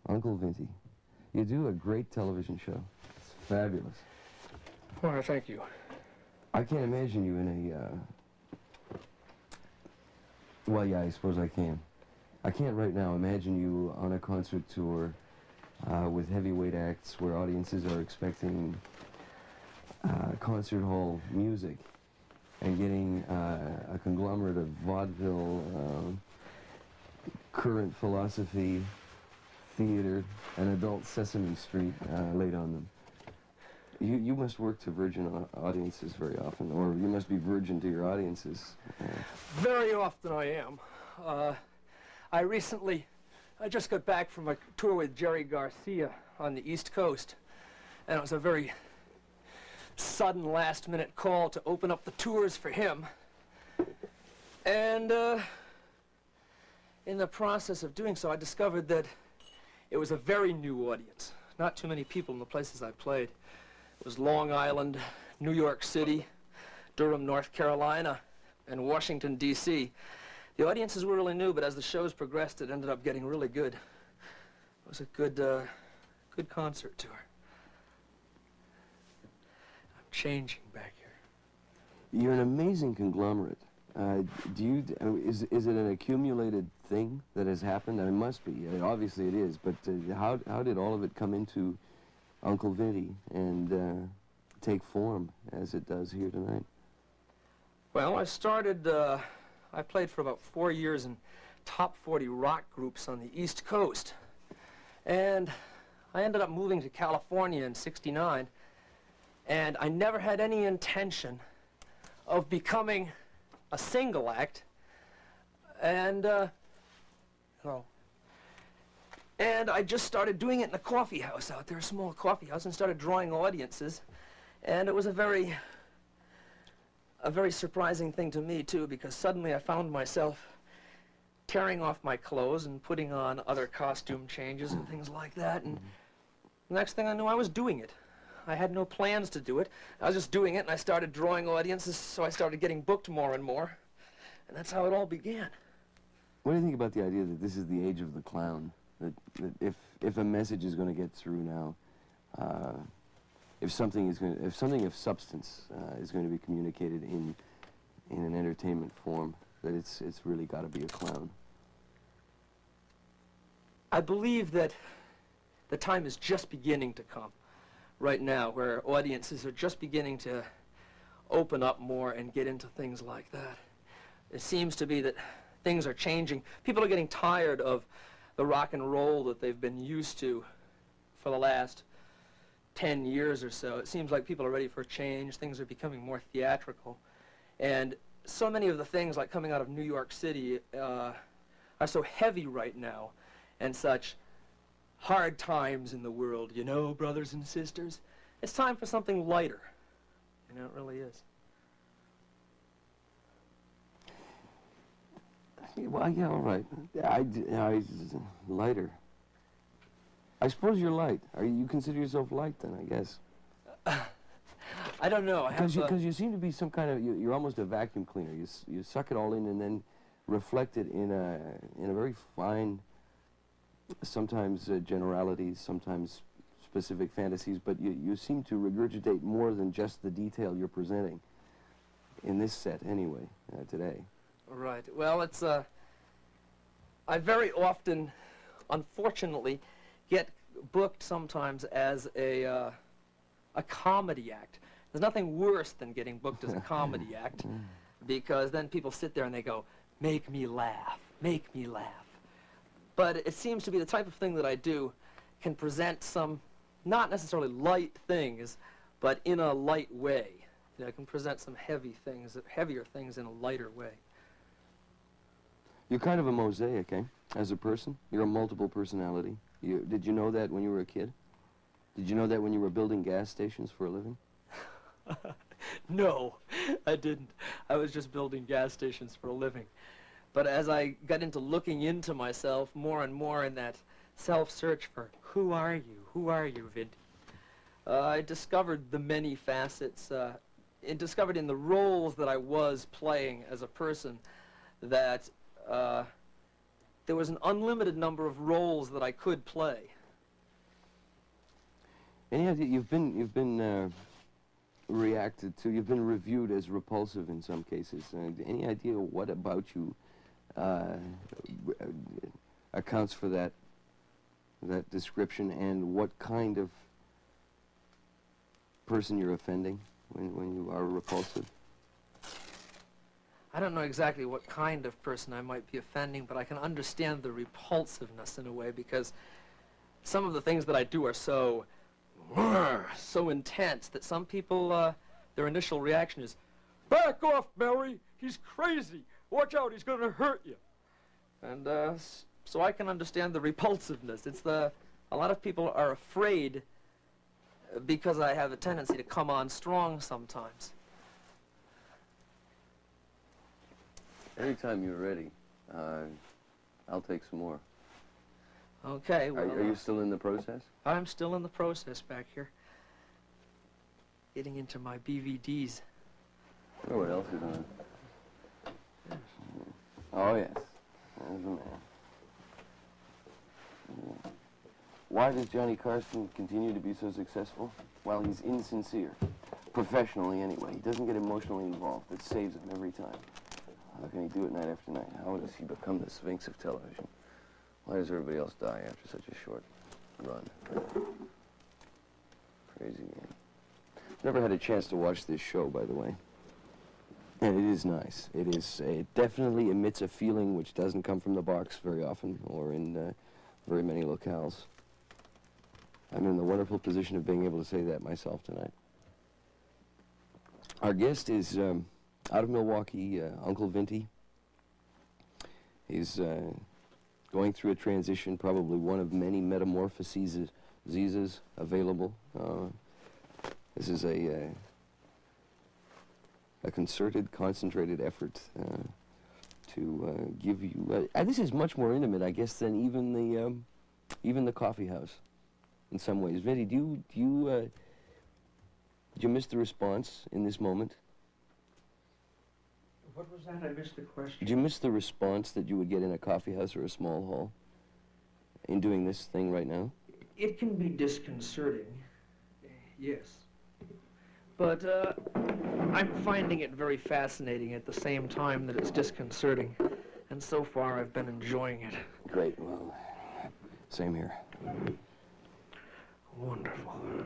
Uncle Vinty, you do a great television show. It's fabulous. Oh, thank you. I can't imagine you in a, well, yeah, I suppose I can. I can't right now imagine you on a concert tour with heavyweight acts where audiences are expecting concert hall music and getting a conglomerate of vaudeville, current philosophy, theater, and adult Sesame Street laid on them. You must work to virgin audiences very often, or you must be virgin to your audiences. Very often I am. I just got back from a tour with Jerry Garcia on the East Coast, and it was a very sudden last-minute call to open up the tours for him. And in the process of doing so, I discovered that it was a very new audience. Not too many people in the places I played. It was Long Island, New York City, Durham, North Carolina, and Washington, D.C. The audiences were really new, but as the shows progressed, it ended up getting really good. It was a good, good concert tour. I'm changing back here. You're an amazing conglomerate. Is it an accumulated thing that has happened? It must be. Obviously it is, but how did all of it come into Uncle Vinty and take form as it does here tonight? Well, I played for about 4 years in top 40 rock groups on the East Coast. And I ended up moving to California in '69, and I never had any intention of becoming a single act, and and I just started doing it in a coffee house out there, a small coffee house, and started drawing audiences, and it was a very surprising thing to me too, because suddenly I found myself tearing off my clothes and putting on other costume changes and things like that, and the next thing I knew, I was doing it. I had no plans to do it. I was just doing it, and I started drawing audiences, so I started getting booked more and more. And that's how it all began. What do you think about the idea that this is the age of the clown? That if a message is going to get through now, if something of substance is going to be communicated in an entertainment form, that it's really got to be a clown? I believe that the time is just beginning to come right now, where audiences are just beginning to open up more and get into things like that. It seems to be that things are changing. People are getting tired of the rock and roll that they've been used to for the last 10 years or so. It seems like people are ready for change. Things are becoming more theatrical. And so many of the things like coming out of New York City are so heavy right now, and such hard times in the world, you know, brothers and sisters. It's time for something lighter. You know, it really is. Well, yeah, all right. Lighter. I suppose you're light. You consider yourself light then, I guess? I don't know. Because you seem to be some kind of, you're almost a vacuum cleaner. You suck it all in and then reflect it in a very fine, sometimes generalities, sometimes specific fantasies, but you seem to regurgitate more than just the detail you're presenting in this set anyway, today. Right. Well, it's, I very often, unfortunately, get booked sometimes as a comedy act. There's nothing worse than getting booked as a comedy act, because then people sit there and they go, make me laugh, make me laugh. But it seems to be the type of thing that I do can present some, not necessarily light things, but in a light way. You know, I can present some heavy things, heavier things in a lighter way. You're kind of a mosaic, eh? As a person, you're a multiple personality. Did you know that when you were a kid? Did you know that when you were building gas stations for a living? No, I didn't. I was just building gas stations for a living. But as I got into looking into myself more and more in that self-search for who are you, Vinty, I discovered the many facets, discovered in the roles that I was playing as a person that there was an unlimited number of roles that I could play. Any idea, you've been reacted to, you've been reviewed as repulsive in some cases. Any idea what about you accounts for that description, and what kind of person you're offending when you are repulsive? I don't know exactly what kind of person I might be offending, but I can understand the repulsiveness in a way, because some of the things that I do are so intense that some people, their initial reaction is, "Back off, Mary! He's crazy! Watch out, he's gonna hurt you!" And so I can understand the repulsiveness. It's a lot of people are afraid because I have a tendency to come on strong sometimes. Anytime you're ready, I'll take some more. Okay, well... Are you still in the process? I'm still in the process back here. Getting into my BVDs. I wonder what else is on. Oh, yes. There's a man. Why does Johnny Carson continue to be so successful? Well, he's insincere. Professionally, anyway. He doesn't get emotionally involved. It saves him every time. How can he do it night after night? How does he become the Sphinx of television? Why does everybody else die after such a short run? Crazy game. Never had a chance to watch this show, by the way. And it is nice. It definitely emits a feeling which doesn't come from the box very often, or in very many locales. I'm in the wonderful position of being able to say that myself tonight. Our guest is out of Milwaukee, Uncle Vinty. He's going through a transition, probably one of many metamorphoses available. This is a concerted, concentrated effort to give you. This is much more intimate, I guess, than even the coffee house, in some ways. Vinty, did you miss the response in this moment? What was that? I missed the question. Did you miss the response that you would get in a coffee house or a small hall in doing this thing right now? It can be disconcerting, yes. But I'm finding it very fascinating at the same time that it's disconcerting. And so far, I've been enjoying it. Great. Well, same here. Wonderful.